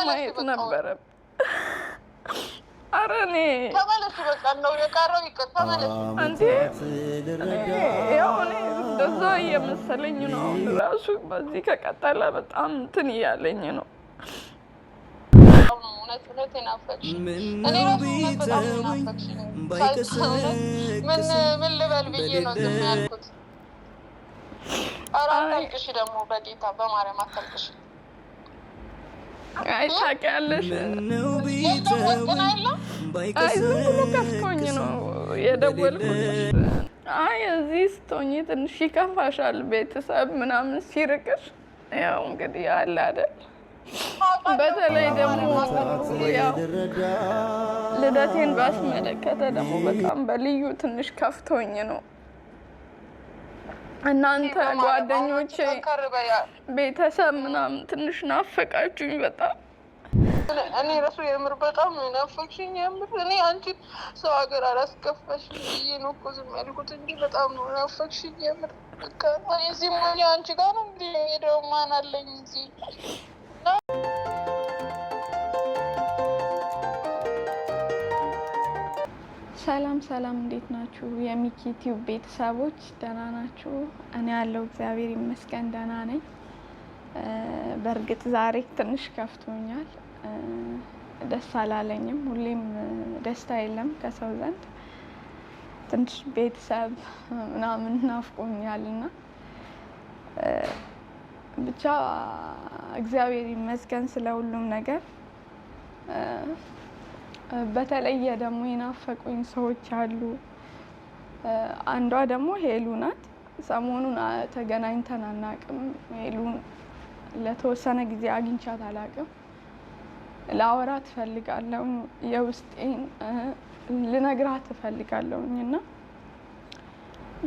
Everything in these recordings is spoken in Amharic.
ማየት ነበረብን። ኧረ እኔ ተመለሽ በቃ ነው የቀረው ይቀር ተመለሽ አንዴ ያው እኔ እንደዛ እየመሰለኝ ነው ራሱ በዚህ ከቀጠለ በጣም እንትን እያለኝ ነው እውነት ናፈቅሽ እኔ ራሱ በጣም ናፈቅሽ ምን ልበል ብዬ ነው ዝም ያልኩት ኧረ አታልቅሽ ደግሞ በጌታ በማርያም አታልቅሽ አይ ታውቂያለሽ አይ ዝም ብሎ ከፍቶኝ ነው የደወልኩልሽ አይ እዚህ ስትሆኚ ትንሽ ይከፋሻል ቤተሰብ ምናምን ሲርቅሽ ያው እንግዲህ አለ አይደል በተለይ ደግሞ ያው ልደቴን ባስመለከተ ደግሞ በጣም በልዩ ትንሽ ከፍቶኝ ነው እናንተ ጓደኞቼ ቤተሰብ ምናምን ትንሽ ናፈቃችሁኝ በጣም እኔ ራሱ የምር በጣም ነው ናፈቅሽኝ የምር እኔ አንቺ ሰው ሀገር አላስከፋሽም ብዬ ነው እኮ ዝም ያልኩት እንጂ በጣም ነው ናፈቅሽኝ የምር በቃ እዚህ ሞኝ አንቺ ጋር ነው እንግዲህ የምሄደው ማን አለኝ እዚህ ሰላም ሰላም እንዴት ናችሁ የሚኪ ቲዩብ ቤተሰቦች ደህና ናችሁ እኔ ያለው እግዚአብሔር ይመስገን ደህና ነኝ በእርግጥ ዛሬ ትንሽ ከፍቶኛል ደስ አላለኝም ሁሌም ደስታ የለም ከሰው ዘንድ ትንሽ ቤተሰብ ምናምን ናፍቆኛልና ብቻ እግዚአብሔር ይመስገን ስለ ሁሉም ነገር በተለየ ደግሞ የናፈቁኝ ሰዎች አሉ አንዷ ደግሞ ሄሉ ናት ሰሞኑን ተገናኝተን አናውቅም ሄሉን ለተወሰነ ጊዜ አግኝቻት አላውቅም ላወራት እፈልጋለሁ የውስጤን ልነግራት እፈልጋለሁና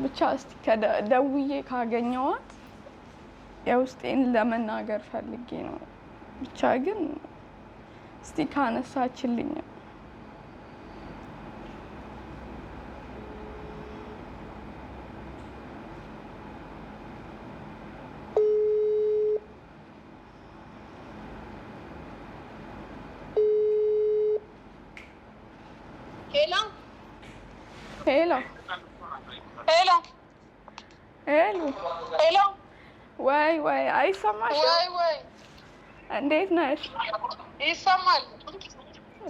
ብቻ እስቲ ደውዬ ካገኘኋት የውስጤን ለመናገር ፈልጌ ነው ብቻ ግን እስቲ ካነሳችልኝ ሄሎ ሄሎ ሄሎ ሄሎ ወይ አይሰማሽም ወይ እንዴት ነሽ ይሰማል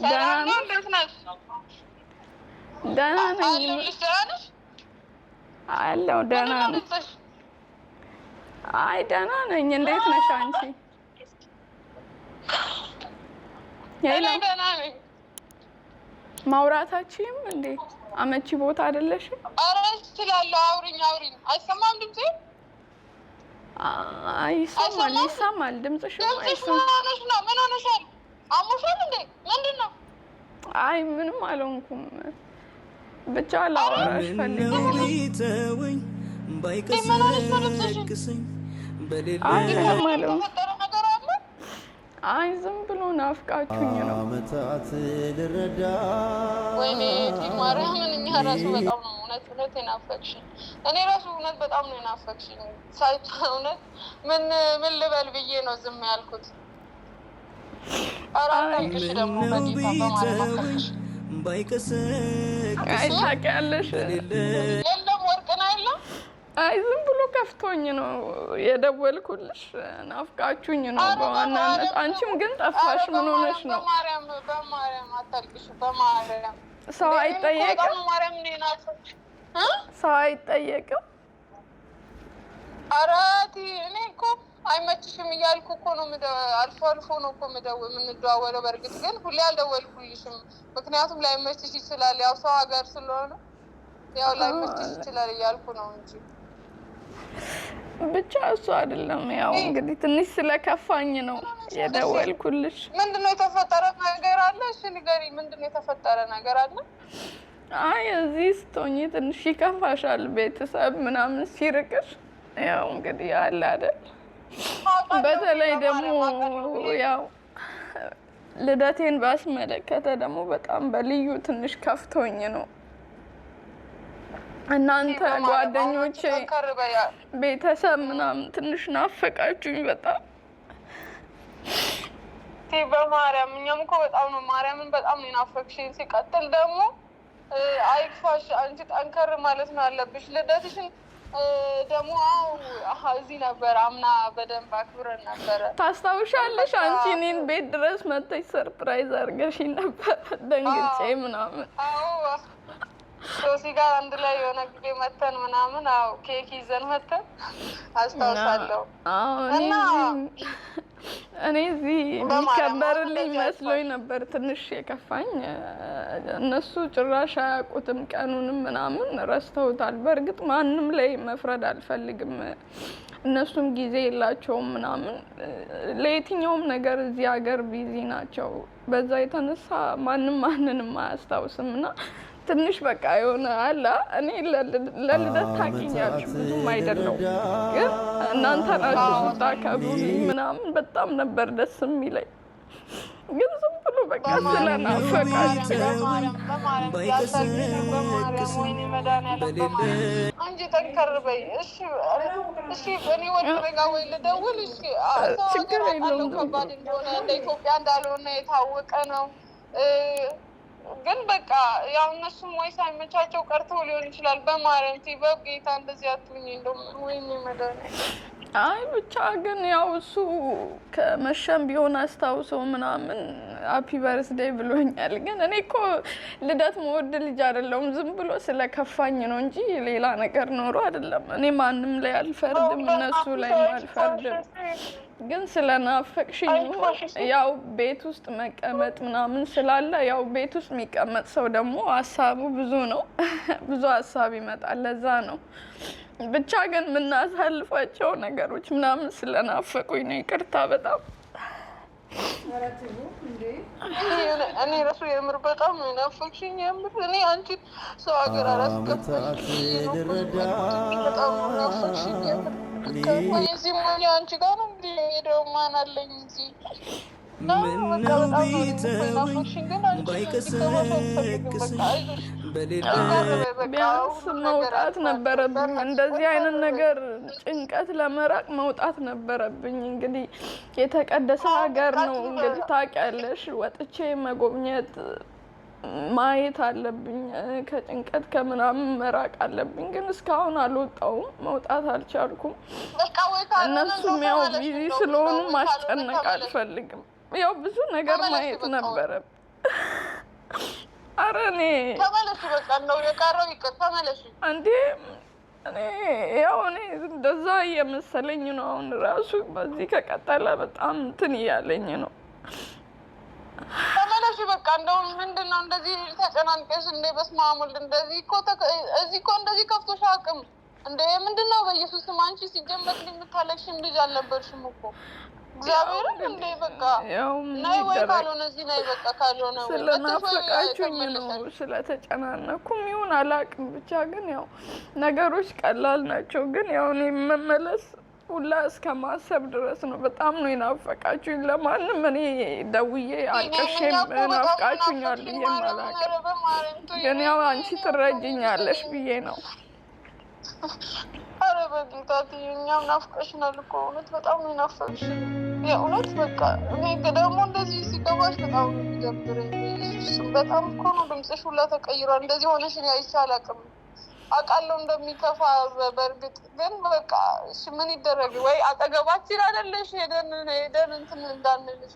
ደህና ነሽ እንዴት ነሽ ደህና ነኝ አለሁ ደህና ነኝ አይ ደህና ነኝ እንዴት ነሽ አንቺ ሄሎ ደህና ነኝ ማውራታችሁም እንዴ አመቺ ቦታ አይደለሽም ኧረ እችላለሁ አውሪኝ አይሰማም ድምጼ ይሰማል ድምፅሽ ምን ሆነሻል አሞሻል እንዴ ምንድን ነው አይ ምንም አልሆንኩም ብቻ ላወራሽ ፈልጌ አይ ዝም ብሎ ናፍቃችሁኝ ነው ወይኔ ማርያምን እኛ ራሱ በጣም ነው እውነት የናፈቅሽኝ እኔ ራሱ እውነት በጣም ነው የናፈቅሽኝ እውነት ምን ልበል ብዬ ነው ዝም ያልኩት ኧረ አታልቅሽ ደግሞ በጌታ በማርያም አታልቅሽ አይ ታውቂያለሽ የለም ወርቅና የለም አይ ዝም ብሎ ከፍቶኝ ነው የደወልኩልሽ ናፍቃችሁኝ ነው በዋናነት አንቺም ግን ጠፋሽ ምን ሆነሽ ነው በማርያም አታልቅሽ በማርያም ሰው አይጠየቅም በማርያም እንዴ ናፈቅሽ ሰው አይጠየቅም ኧረ እኔ እኮ አይመችሽም እያልኩ እኮ ነው አልፎ ነው እኮ የምንደዋወለው በእርግጥ ግን ሁሌ አልደወልኩልሽም ምክንያቱም ላይመችሽ ይችላል ያው ሰው ሀገር ስለሆነ ያው ላይመችሽ ይችላል እያልኩ ነው እንጂ ብቻ እሱ አይደለም ያው እንግዲህ ትንሽ ስለከፋኝ ነው የደወልኩልሽ ምንድነው የተፈጠረ ነገር አለ እሺ ንገሪኝ ምንድነው የተፈጠረ ነገር አለ አይ እዚህ ስትሆኚ ትንሽ ይከፋሻል ቤተሰብ ምናምን ሲርቅሽ ያው እንግዲህ አለ አይደል በተለይ ደግሞ ያው ልደቴን ባስመለከተ ደግሞ በጣም በልዩ ትንሽ ከፍቶኝ ነው እናንተ ጓደኞቼ ቤተሰብ ምናምን ትንሽ ናፈቃችሁኝ በጣም በማርያም እኛም እኮ በጣም ነው ማርያምን በጣም ነው ናፈቅሽኝ። ሲቀጥል ደግሞ አይክፋሽ፣ አንቺ ጠንከር ማለት ነው አለብሽ። ልደትሽን ደግሞ እዚህ ነበር አምና በደንብ አክብረን ነበረ። ታስታውሻለሽ? አንቺ እኔን ቤት ድረስ መጥተሽ ሰርፕራይዝ አድርገሽኝ ነበር ደንግጬ ምናምን። ሶሲ ጋር አንድ ላይ የሆነ ጊዜ መተን ምናምን ኬክ ይዘን መተን አስታውሳለሁ። እና እኔ እዚህ የሚከበርልኝ መስሎኝ ነበር ትንሽ የከፋኝ። እነሱ ጭራሽ አያውቁትም ቀኑንም ምናምን ረስተውታል። በእርግጥ ማንም ላይ መፍረድ አልፈልግም። እነሱም ጊዜ የላቸውም ምናምን ለየትኛውም ነገር እዚህ ሀገር ቢዚ ናቸው። በዛ የተነሳ ማንም ማንንም አያስታውስም እና ትንሽ በቃ የሆነ አላ እኔ ለልደት ታውቂኛለሽ ብዙም አይደለው፣ ግን እናንተ ናችሁ ስታከብሩልኝ ምናምን በጣም ነበር ደስ የሚለኝ። ግን ዝም ብሎ በቃ ስለናፈቃችሁ አንቺ ጠንከር በይ እሺ። እኔ ወደ ጋ ወይ ልደውል? ችግር የለውም። ከባድ እንደሆነ እንደ ኢትዮጵያ እንዳልሆነ የታወቀ ነው። ግን በቃ ያው እነሱም ወይ ሳይመቻቸው ቀርተው ሊሆን ይችላል። በማርያም በጌታ እንደዚህ አትሁኝ። እንደውም ወይኔ መድኃኒዓለም። አይ ብቻ ግን ያው እሱ ከመሸም ቢሆን አስታውሰው ምናምን ሃፒ በርስዴይ ብሎኛል። ግን እኔ እኮ ልደት መወድ ልጅ አይደለሁም። ዝም ብሎ ስለከፋኝ ነው እንጂ ሌላ ነገር ኖሮ አይደለም። እኔ ማንም ላይ አልፈርድም፣ እነሱ ላይ አልፈርድም። ግን ስለናፈቅሽኝ ያው ቤት ውስጥ መቀመጥ ምናምን ስላለ ያው ቤት ውስጥ የሚቀመጥ ሰው ደግሞ ሀሳቡ ብዙ ነው፣ ብዙ ሀሳብ ይመጣል። ለዛ ነው ብቻ ግን የምናሳልፋቸው ነገሮች ምናምን ስለናፈቁኝ ነው። ይቅርታ በጣም እኔ ራሱ የምር በጣም ነው ናፈቅሽኝ። የምር እኔ አንቺን ሰው ሀገር አላስገባሽ በጣም ነው ናፈቅሽኝ። የምር እዚህ ሞኝ አንቺ ጋር ነው እንግዲህ ሄደው ማን አለኝ እዚህ ቢያንስ መውጣት ነበረብኝ። እንደዚህ አይነት ነገር ጭንቀት ለመራቅ መውጣት ነበረብኝ። እንግዲህ የተቀደሰ ሀገር ነው እንግዲህ ታውቂያለሽ። ወጥቼ መጎብኘት ማየት አለብኝ። ከጭንቀት ከምናምን መራቅ አለብኝ። ግን እስካሁን አልወጣውም፣ መውጣት አልቻልኩም። እነሱም ያው ቢዚ ስለሆኑ ማስጨነቅ አልፈልግም። ያው ብዙ ነገር ማየት ነበረብኝ። ኧረ እኔ ተመለሽ፣ በቃ ነው የቀረው። ይቅር ተመለሽ። እንዴ እኔ ያው እኔ እንደዛ እየመሰለኝ ነው። አሁን ራሱ በዚህ ከቀጠለ በጣም እንትን እያለኝ ነው። ተመለሽ በቃ። እንደውም ምንድን ነው እንደዚህ ተጨናንቀሽ እንደ በስመ አብ ወልድ እንደዚህ እኮ እዚህ እኮ እንደዚህ ከፍቶሽ አቅም እንደ ምንድን ነው በኢየሱስ ስም። አንቺ ሲጀመር የምታለቅሽም ልጅ አልነበርሽም እኮ እግዚአብሔርን እንደ በቃ ናይ ወይ ካልሆነ እዚህ ናይ በቃ ካልሆነ ስለናፈቃችሁኝ ነው ስለተጨናነኩም ይሁን አላውቅም። ብቻ ግን ያው ነገሮች ቀላል ናቸው። ግን ያው እኔ መመለስ ሁላ እስከ ማሰብ ድረስ ነው። በጣም ነው የናፈቃችሁኝ። ለማንም እኔ ደውዬ አልቀሼም ናፍቃችሁኛል ብዬ አላውቅም። ግን ያው አንቺ ትረጅኛለሽ ብዬ ነው። ኧረ በጌታ እኛም ናፍቀሽናል እኮ እውነት በጣም ነው የናፈቅሽን። የእውነት በቃ እኔ ደግሞ እንደዚህ ሲገባሽ በጣም ነው የሚደብረኝ። ኢየሱስም በጣም እኮ ነው ድምፅሽ ሁላ ተቀይሯል። እንደዚህ ሆነሽ እኔ አይቼ አላውቅም። አውቃለሁ እንደሚከፋ በእርግጥ ግን በቃ እሺ ምን ይደረግ። ወይ አጠገባችን አይደለሽ ሄደን እንትን እንዳንልሽ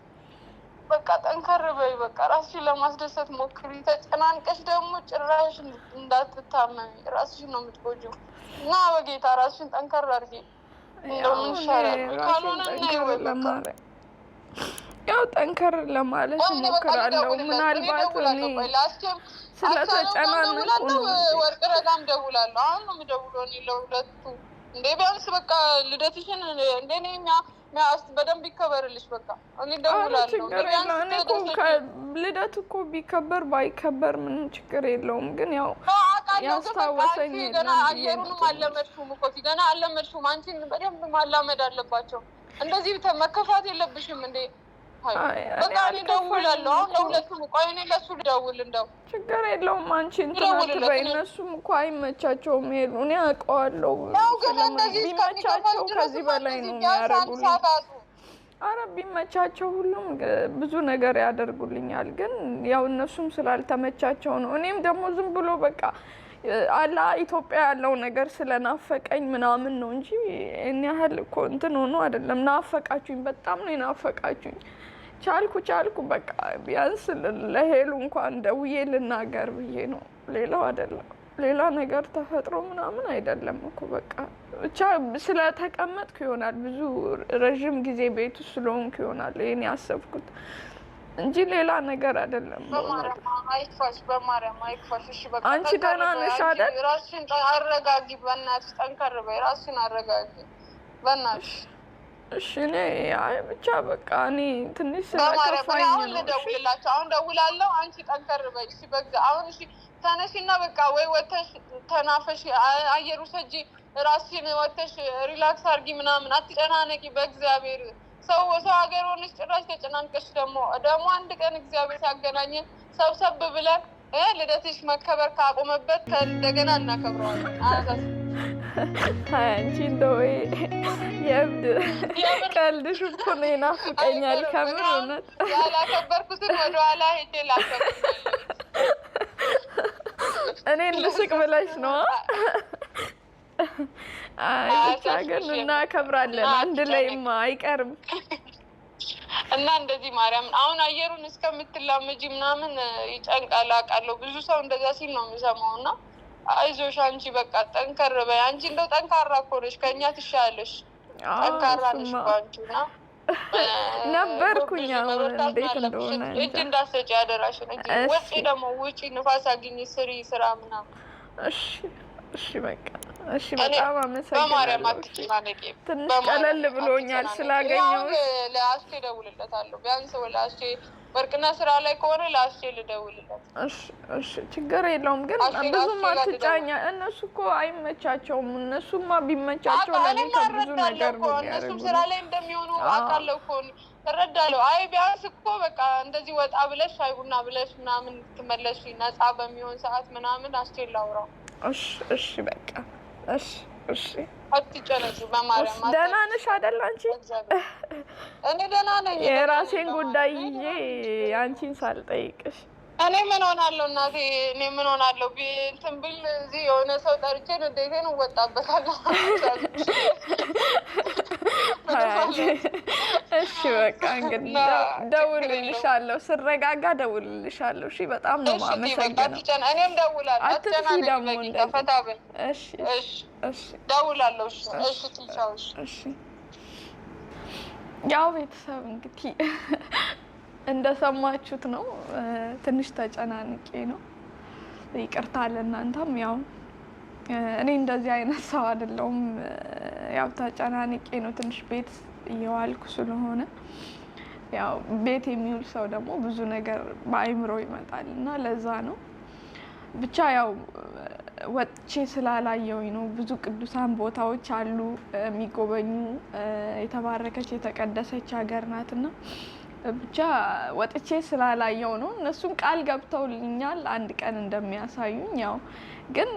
በቃ ጠንከር በይ። በቃ ራስሽን ለማስደሰት ሞክሪ። ተጨናንቀሽ ደግሞ ጭራሽ እንዳትታመሚ ራስሽን ነው የምትጎጂው። እና በጌታ ራስሽን ጠንከር አድርጊ። እንደምን ይሻላል ካልሆነ ያው ጠንከር ለማለት እሞክራለሁ። ምናልባት እኔ ስለተጨናነኩ ነው። ወርቅ ረጋም ደውላለሁ። አሁን ነው የምደውለው እኔ ለሁለቱ። እንደ ቢያንስ በቃ ልደትሽን እንደ እኔ በደንብ ይከበርልሽ። በቃ እኔ ደውላለሁ። እኔ እኮ ልደት እኮ ቢከበር ባይከበር ምንም ችግር የለውም። ግን ያው ያስታወሰኝ ገና አየሩንም አለመድሽውም እኮ ገና አለመድሽውም። አንቺን በደንብ ማላመድ አለባቸው። እንደዚህ መከፋት የለብሽም እንዴ። በቃ እኔ ደውላለሁ አሁን ለሁለቱም። ቆይ እኔ ለሱ ልደውል። እንደው ችግር የለውም። አንቺ እንትን አትበይ። እነሱም እኮ አይመቻቸውም ሄዱ። እኔ አውቀዋለሁ። ቢመቻቸው ከዚህ በላይ ነው የሚያደርጉልኝ። አረ ቢመቻቸው ሁሉም ብዙ ነገር ያደርጉልኛል። ግን ያው እነሱም ስላልተመቻቸው ነው። እኔም ደግሞ ዝም ብሎ በቃ አላ ኢትዮጵያ ያለው ነገር ስለናፈቀኝ ምናምን ነው እንጂ እኔ ያህል እኮ እንትን ሆኖ አይደለም። ናፈቃችሁኝ፣ በጣም ነው ናፈቃችሁኝ። ቻልኩ በቃ ቢያንስ ለሄሉ እንኳን ደውዬ ልናገር ብዬ ነው። ሌላው አይደለም፣ ሌላ ነገር ተፈጥሮ ምናምን አይደለም እኮ በቃ ብቻ ስለተቀመጥኩ ይሆናል። ብዙ ረዥም ጊዜ ቤት ውስጥ ስለሆንኩ ይሆናል ይሄን ያሰብኩት እንጂ ሌላ ነገር አይደለም። በማርያም አይክፋሽ። እሺ በቃ አንቺ ደህና ነሽ አይደል? ራስሽን አረጋጊ፣ በእናትሽ ጠንከር በይ፣ ራስሽን አረጋጊ በእናትሽ። እሺ እኔ ብቻ በቃ እኔ ትንሽ ስለከፋኝ ነው። አሁን ልደውልላቸው፣ አሁን ደውላለሁ። አንቺ ጠንከር በይ እሺ። በቃ አሁን እሺ ተነሺና በቃ ወይ ወተሽ ተናፈሽ፣ አየሩ ሰጂ፣ ራስሽን ወተሽ ሪላክስ አድርጊ ምናምን፣ አትጨናነቂ በእግዚአብሔር። ሰው ሀገር ሆነሽ ጭራሽ ተጨናንቀሽ ደግሞ አንድ ቀን እግዚአብሔር ሲያገናኘን ሰብሰብ ብለን ልደትሽ መከበር ካቆመበት እንደገና እናከብረዋለን። አንቺ እንደው የእብድ ቀልድሽ እኮ ነው ይናፍቀኛል ከምር እውነት። ያላከበርኩትን ወደኋላ ሄጄ ላከብር እኔን ልስቅ ብለሽ ነው? ብቻ ግን እናከብራለን አንድ ላይማ አይቀርም። እና እንደዚህ ማርያም አሁን አየሩን እስከምትላመጂ ምናምን ይጨንቃል አውቃለሁ። ብዙ ሰው እንደዛ ሲል ነው የምሰማው። እና አይዞሽ አንቺ በቃ ጠንከር በይ። አንቺ እንደው ጠንካራ እኮ ነሽ፣ ከእኛ ትሻለሽ። ጠንካራ ነሽ እኮ አንቺ። እና ነበርኩኝ አሁን እንዴት እንደሆነ እጅ እንዳትሰጪ አደራሽን። ውጪ ደግሞ ውጪ፣ ንፋስ አግኝ፣ ስሪ ስራ ምናምን። እሺ በቃ እሺ። በጣም አመሰግናለሁ። ትንሽ ቀለል ብሎኛል ስላገኘሁሽ። ለአስቴ እደውልለታለሁ ቢያንስ ለአስቴ ወርቅና ስራ ላይ ከሆነ ለአስቴ ልደውልለት። እሺ ችግር የለውም። ግን ብዙም አትጫኛ። እነሱ እኮ አይመቻቸውም። እነሱማ ቢመቻቸው ለኔ ከብዙ ነገር ነው ያደረጉት። እነሱም ስራ ላይ እንደሚሆኑ አውቃለሁ እኮ እረዳለሁ። አይ ቢያንስ እኮ በቃ እንደዚህ ወጣ ብለሽ ሻይ ቡና ብለሽ ምናምን ትመለሽ ነፃ በሚሆን ሰዓት ምናምን አስቴ ላውራው። እሺ በቃ እሺ አትጨነቂ በማርያም። ደህና ነሽ አይደል አንቺ? እኔ ደህና ነኝ። የራሴን ጉዳይ ይዤ አንቺን ሳልጠይቅሽ እኔ ምን ሆናለሁ እናቴ? እኔ ምን ሆናለሁ? እንትን ብል እዚህ የሆነ ሰው ጠርቼ ንዴቴን እወጣበታለሁ። እሺ በቃ እንግዲህ ደውልልሻለሁ፣ ስረጋጋ ደውልልሻለሁ። እሺ በጣም ነው የማመሰግነው። እኔም ደውላለሁ። አትጥፊ ደግሞ እንደፈታብን። እሺ ደውላለሁ። እሺ ያው ቤተሰብ እንግዲህ እንደሰማችሁት ነው። ትንሽ ተጨናንቄ ነው። ይቅርታ ለእናንተም። ያው እኔ እንደዚህ አይነት ሰው አይደለሁም። ያው ተጨናንቄ ነው ትንሽ ቤት እየዋልኩ ስለሆነ ያው ቤት የሚውል ሰው ደግሞ ብዙ ነገር በአይምሮ ይመጣል እና ለዛ ነው። ብቻ ያው ወጥቼ ስላላየሁኝ ነው። ብዙ ቅዱሳን ቦታዎች አሉ የሚጎበኙ። የተባረከች የተቀደሰች ሀገር ናትና ብቻ ወጥቼ ስላላየው ነው። እነሱም ቃል ገብተውልኛል አንድ ቀን እንደሚያሳዩኝ። ያው ግን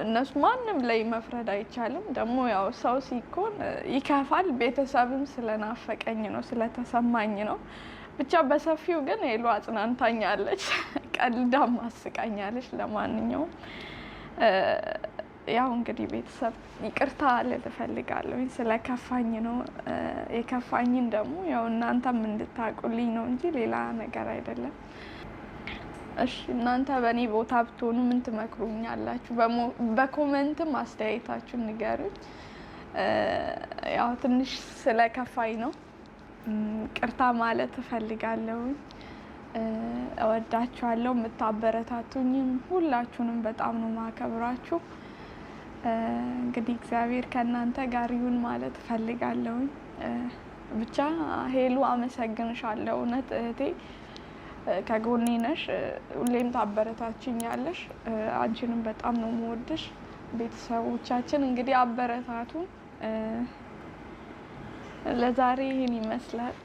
እነሱ ማንም ላይ መፍረድ አይቻልም። ደግሞ ያው ሰው ሲኮን ይከፋል። ቤተሰብም ስለናፈቀኝ ነው ስለተሰማኝ ነው። ብቻ በሰፊው ግን ሄሉ አጽናንታኛለች፣ ቀልዳም አስቃኛለች። ለማንኛውም ያው እንግዲህ ቤተሰብ ይቅርታ ልል እፈልጋለሁ። ስለከፋኝ ነው። የከፋኝን ደግሞ ያው እናንተም እንድታቁልኝ ነው እንጂ ሌላ ነገር አይደለም። እሺ እናንተ በእኔ ቦታ ብትሆኑ ምን ትመክሩኛላችሁ? በኮሜንትም አስተያየታችሁን ንገሩኝ። ያው ትንሽ ስለከፋኝ ነው ቅርታ ማለት እፈልጋለሁ። እወዳችኋለሁ። የምታበረታቱኝም ሁላችሁንም በጣም ነው ማከብራችሁ። እንግዲህ እግዚአብሔር ከእናንተ ጋር ይሁን ማለት እፈልጋለሁ። ብቻ ሄሉ አመሰግንሻለሁ። እውነት እህቴ ከጎኔ ነሽ፣ ሁሌም ታበረታችኛለሽ። አንቺንም በጣም ነው የምወድሽ። ቤተሰቦቻችን እንግዲህ አበረታቱ። ለዛሬ ይህን ይመስላል።